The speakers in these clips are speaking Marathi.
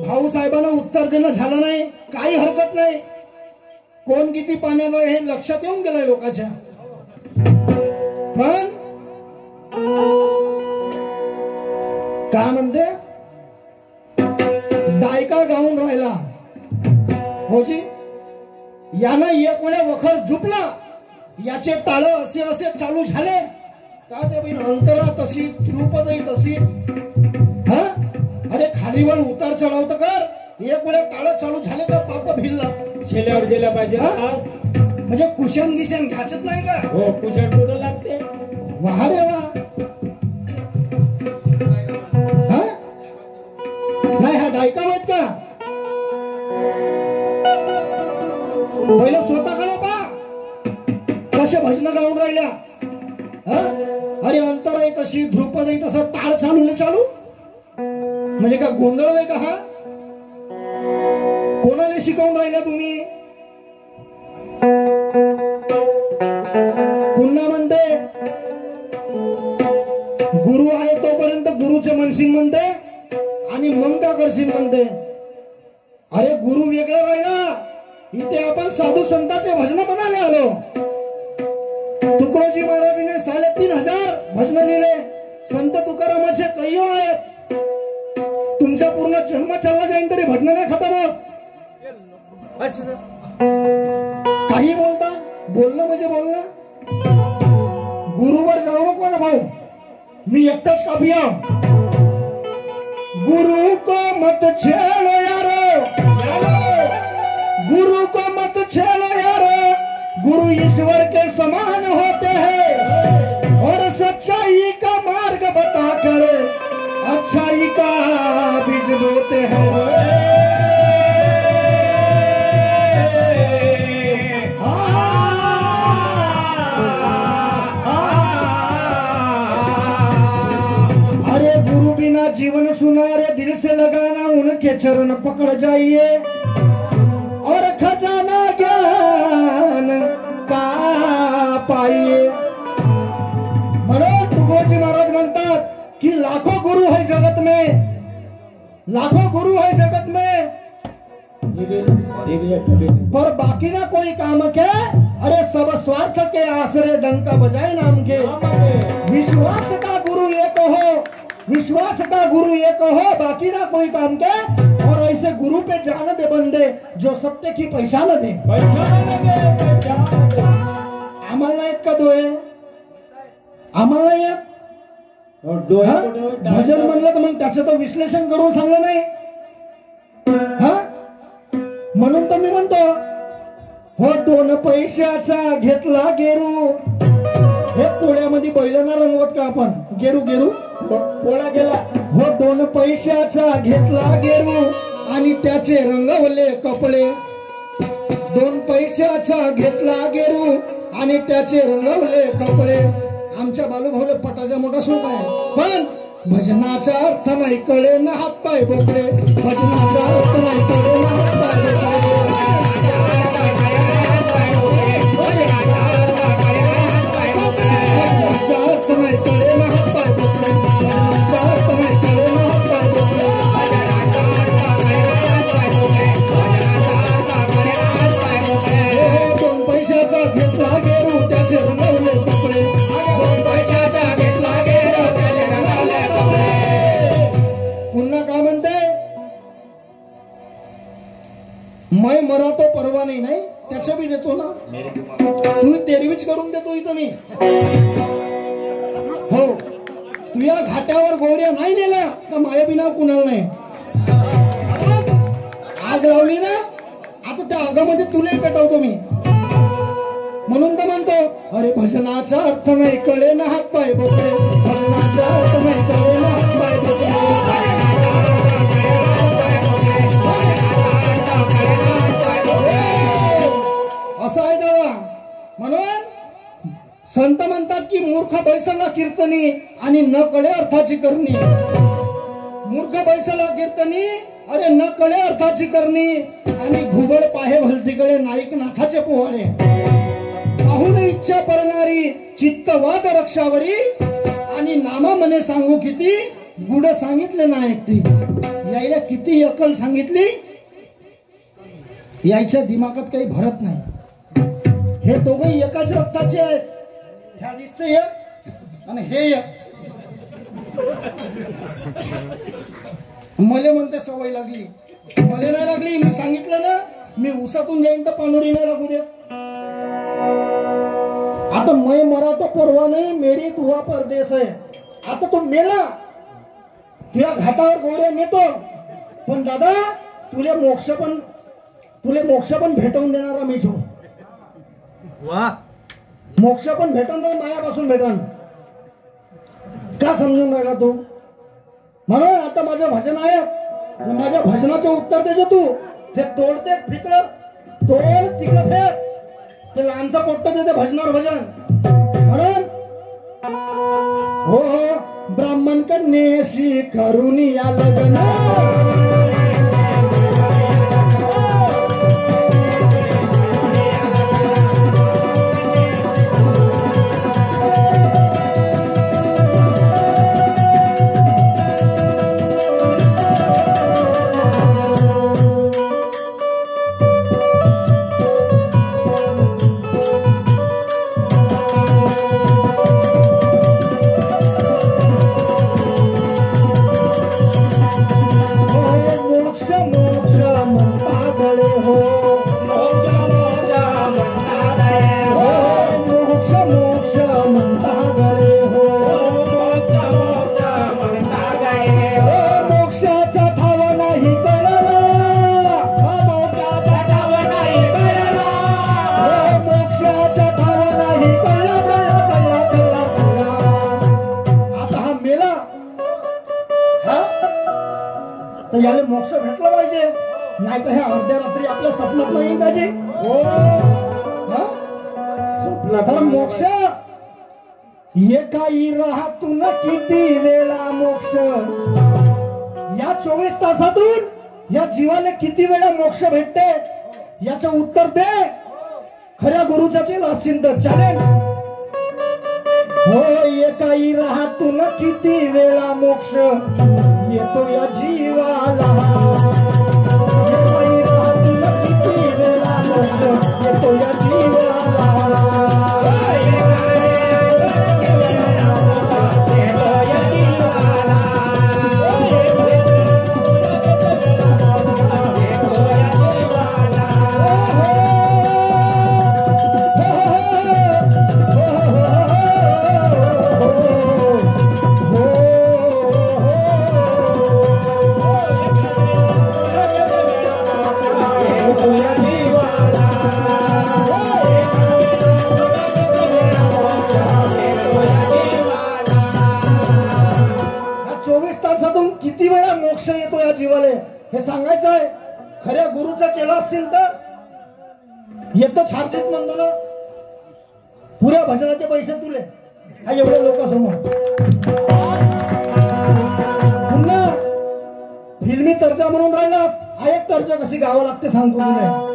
भाऊसाहेबांना उत्तर देणं झालं नाही, काही हरकत नाही. कोण किती पाण्याला हे लक्षात येऊन गेलंय लोकांच्या. पण काय म्हणते, दायका गाऊन राहिला होजी. यानं एक वेळा वखर झुपला, याचे ताळ असे असे चालू झाले का ते बिन अंतरा तशी ध्रुपदही तशी. हा अरे खाली वर उतार चढाव तर कर, एक वेळा टाळ चालू झाले का पाप भिल्ला शेल्यावर गेला पाहिजे. म्हणजे कुशन गिशन घ्यायचत नाही का? हो कुशन कुठं लागते. वाह रे वा. नाही हा दायका माहित का? पहिलं स्वतःकडे पा कसे भजन गाऊन राहिल्या. अरे अंतराई तशी ध्रुपदही तसं टाळ चालू चालू म्हणजे का गोंधळ आहे का? हा कोणाला शिकवून राहिल्या तुम्ही? पुन्हा म्हणते गुरु आहे तोपर्यंत गुरुचे मनशील म्हणते आणि मग का करशील म्हणते. अरे गुरु वेगळा राहिला, इथे आपण साधू संतांचे भजन बनायला आलो. तुकडोजी महाराजांनी 3,500 भजन लिहिले. संत तुकारामाचे कैयो आहेत. तुमचा पूर्ण जन्म चालला जाईल तरी भजन नाही खतम होत. काही बोलता, बोलणं म्हणजे बोलणं. गुरुवर जाऊ नको ना भाऊ, मी एकटाच कापिया. गुरु को मत छेड़ो यारो, गुरु को मत छेड़ो यारो. गुरु ईश्वर के समान होते हैं और सच्चाई का मार्ग बताकर अच्छाई का बीज बोते हैं. जीवन सुनारे दिल से लगाना, उनके चरण पकड़ जाइए और खजाना ज्ञान का पाइए. म्हणून तुकोजी महाराज म्हणतात की लाखों गुरु है जगत में, लाखों गुरु है जगत में, पर बाकी ना कोई काम के. अरे सब स्वार्थ के आसरे डंका बजाए नाम के. विश्वास का गुरु एक हो, विश्वास का गुरु एक हो, बाकी ना कोई काम के. और ऐसे गुरु पे जान दे बंदे जो सत्य की पहचान दे. आम्हाला एक का दोय, आम्हाला एक भजन म्हणलं तर मग त्याचं तर विश्लेषण करून सांगलं नाही. म्हणून तर मी म्हणतो हो 2 पैशाचा घेतला गेरू. हे पोळ्यामध्ये बैलांना रंगवत का आपण? गेरू गेरू पोळा गेला हो. 2 पैशाचा घेतला गेरू आणि त्याचे रंगवले कपडे. 2 पैशाचा घेतला गेरू आणि त्याचे रंगवले कपडे. आमच्या बालूभाऊला पटाचा मोठा सुख आहे, पण भजनाचा अर्थ नाही कळे ना हातपाय बोकडे. भजनाचा अर्थ नाही कळे ना हातपाय बोकडे. अर्थ नाही कळे ना हातपाय बोकडे. भजनाचा अर्थ नाही कळे ना हातपाय बोकडे. 2 पैशाचा घेतला गेरू त्याचे रंगवले कपडे. 2 पैशाचा घेतला गेरू त्याचे रंगवले कपडे. पुन्हा काय म्हणते, मैं मरा तो परवा नाही. नाही त्याच्या बी देतो ना, तू तेरवीच करून देतो इथं मी. हो तुझ्या घाट्यावर गोवऱ्या नाही नेला तर माया बिना कुणाला नाही. आग लावली ना, आता त्या आगामध्ये तुला पेटवतो मी. म्हणून तर म्हणतो अरे भजनाचा अर्थ नाही कळे ना हातपाय बोकडे. भजनाचा अर्थ नाही कळे ना हातपाय बोकडे. असं आहे दादा. म्हणून संत म्हणतात की मूर्ख बैसला कीर्तनी आणि न कळे अर्थाची करणी. मूर्ख बैसला कीर्तनी अरे न कळे अर्थाची करणी आणि घुबड पाहे भलतीकडे नाईक नाथाचे पोवाडे पाहून इच्छा परणारी चित्त वाद रक्षावरी आणि नामा मने सांगू किती गुड सांगितले ना एकटी यायला किती अकल सांगितली यायच्या दिमागात काही भरत नाही हे दोघे एकाच रक्ताचे आहेत त्या दिसचं एक आणि हे एक मले म्हणते सवय लागली मले नाही लागली मी सांगितलं ना मी उसातून जाईन तर पानोरी नाही लागू दे आता मै मरा तो परवा नाही मेरी दुआ परदेस आहे आता तो मेला तुझ्या घाटावर गोऱ्या नेतो पण दादा तुले मोक्ष पण भेटवून देणारा मी छो मोक्ष पण भेटन तर मायापासून भेटन का समजून राहिला तू म्हणून आता माझं भजन आहे आणि माझ्या भजनाचं उत्तर देजो तू ते तोडते फिकडं तोड तिकडं फेक ते लहानसा पोट्ट देते भजनावर भजन म्हणून हो हो ब्राह्मण कन्येशी करून या लग्न याले मोक्ष भेटला पाहिजे नाही तर हे अर्ध्या रात्री आपल्या स्वप्नात नाही पाहिजे स्वप्नात मोक्ष एकाई राहतून किती वेळा मोक्ष या 24 तासातून या जीवाला किती वेळा मोक्ष भेटते याचं उत्तर दे खऱ्या गुरुच्या असिंत चॅलेंज हो एकाई राहतून किती वेळा मोक्ष येतो या जीवाला एकाई राहतून किती वेळा मोक्ष येतो या जीवाला किती वेळा मोक्ष येतो या जीवाले हे सांगायचं आहे खऱ्या गुरुचा चेला असतील तर येतो छारजीत म्हणतो ना पुऱ्या भजनाचे पैसे तुले हा एवढ्या लोकांसमोर पुन्हा फिल्मी तर्जा म्हणून राहिलास हा एक तर्जा कशी गावं लागते सांगतो तुला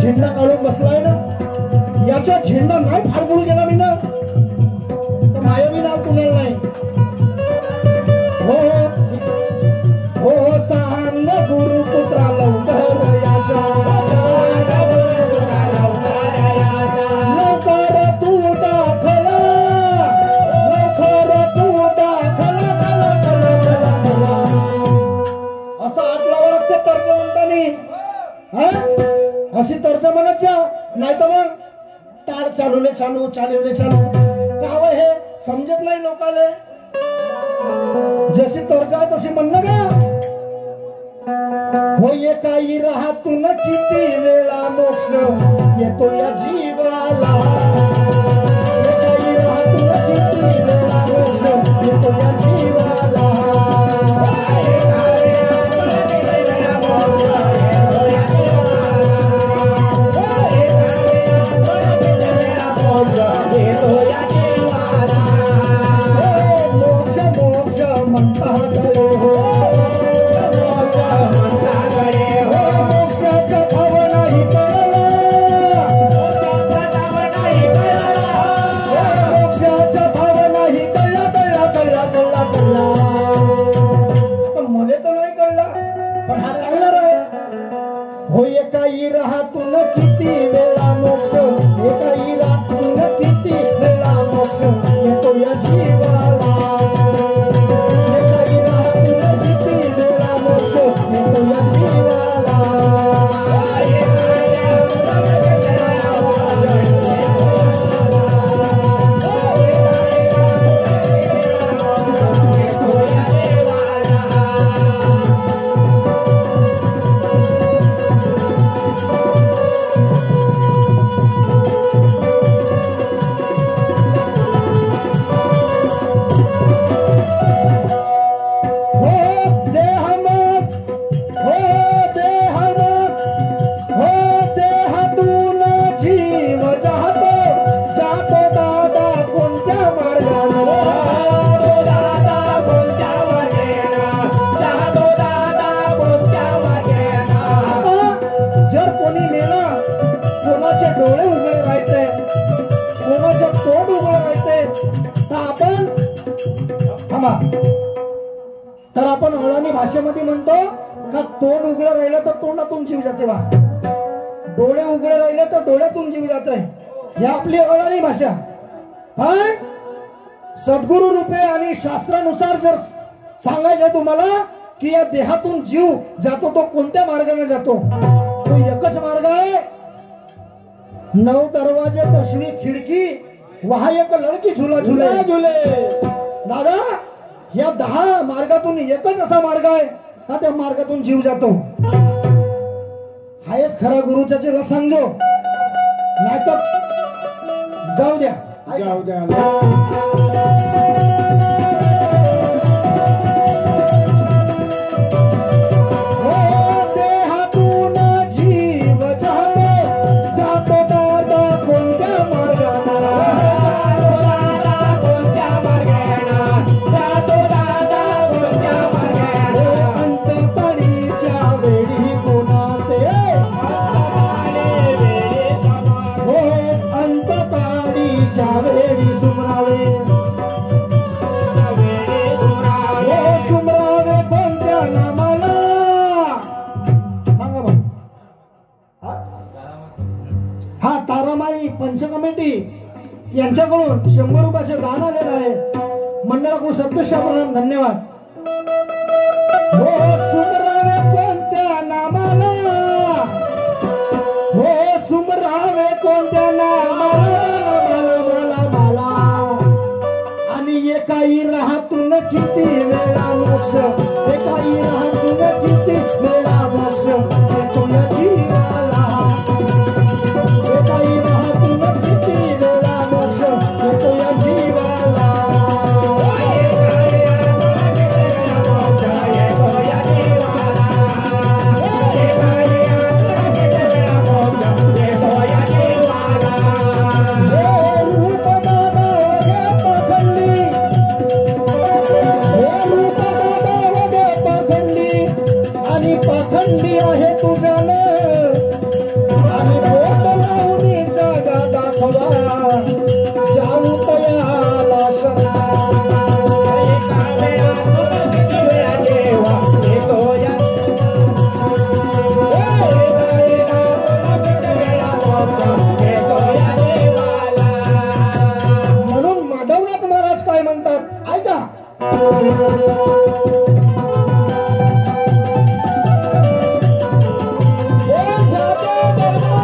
झेंडा काढून बसलाय ना याचा झेंडा नाही फाडफुड गेला मी ना तर मायावी नाव कुणाला नाही हो हो हो सांग गुरुपुत्रा लवकर याचा लवकर तू अशी तर्जा म्हणत जा, नाही तर मग टाळ चालवले चालू चालवले चालू गाव हे समजत नाही लोकाले. जशी तर्जा आहे तशी म्हणणं का होय काही राहतून किती वेळा मोक्ष येतो या जीवाला. काही राहतून किती वेळा मोक्ष येतो या जीवाला. काही राहतून किती वेळा मोक्ष काही राहतून किती वेळा मोक्ष येतो या जीवाला. काही राहतून किती वेळा मोक्ष येतो या जीवाला. तर आपण अळणी भाषेमध्ये म्हणतो का तोंड उघडं राहिलं तर तोंडातून जीव जाते बा. डोळे उघडे राहिले तर डोळ्यातून जीव जाते. ही आपली अळणी भाषा. पण सद्गुरु रूपे आणि शास्त्रानुसार जर सांगायचं तुम्हाला की या देहातून जीव जातो तो कोणत्या मार्गाने जातो, तो एकच मार्ग आहे. 9 दरवाजे 10वीं खिडकी वहा एक लडकी झुला झुले झुले. दादा या 10 मार्गातून एकच असा मार्ग आहे का त्या मार्गातून जीव जातो. हायच खरा गुरुच्या जिला सांगतो, नाहीतर जाऊ द्या जाऊ द्या. पंच कमिटी यांच्याकडून 100 रुपयाचे दान आलेलं आहे. मंडळाकडून सप्तशाप्रणाम धन्यवाद. हो सुमरावे कोणत्या नामाला, हो सुमरावे कोणत्या नामाला मला मला मला. आणि एकाही राहतून किती वेळा मोक्ष, एकाही राहतून किती वेळा मोक्ष येतो या जीवाला. एकाही राहतून किती वेळा मोक्ष येतो या जीवाला. पाखंडी आहे तुझ्यानं आणि बोट लावून जागा दाखवा जाऊ तयाला म्हणून माधवनाथ महाराज काय म्हणतात ऐका. Oh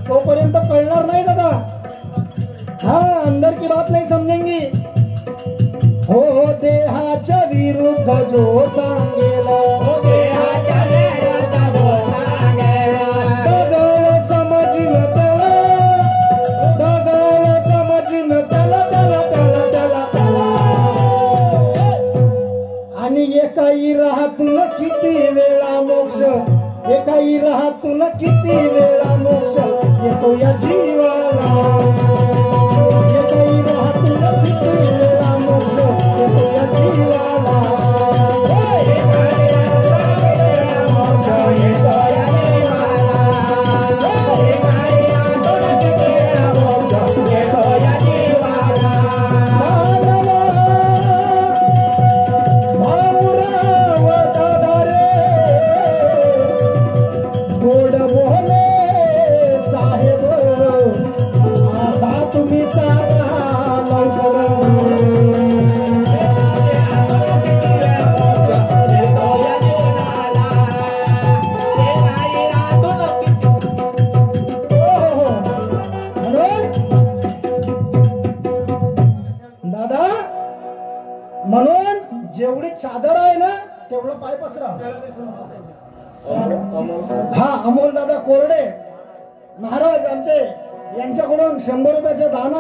तोपर्यंत कळणार नाही दादा. हा अंदर की बात नाही समजेंगी. हो देहाच्या विरुद्ध जो सांगेल, दगड समजीन त्याला, दगड समजीन त्याला त्याला त्याला त्याला त्याला. आणि एकाही राहातून किती वेळा मोक्ष, एकाही राहातून किती वेळा मोक्ष येतो या जीवाला. एकाही राहातून किती वेळा मोक्ष येतो या जीवाला. मोक्ष येतो या जीवाला. मोक्ष येतो या जीवाला. भाऊराव दादा रे, गोड बोले साहेब, आता तुम्ही सारा लवकर. दादा म्हणून जेवढी चादर आहे ना तेवढं पाय पसरा. हा अमोल दादा कोरडे महाराज आमचे यांच्याकडून 100 रुपयाचे दान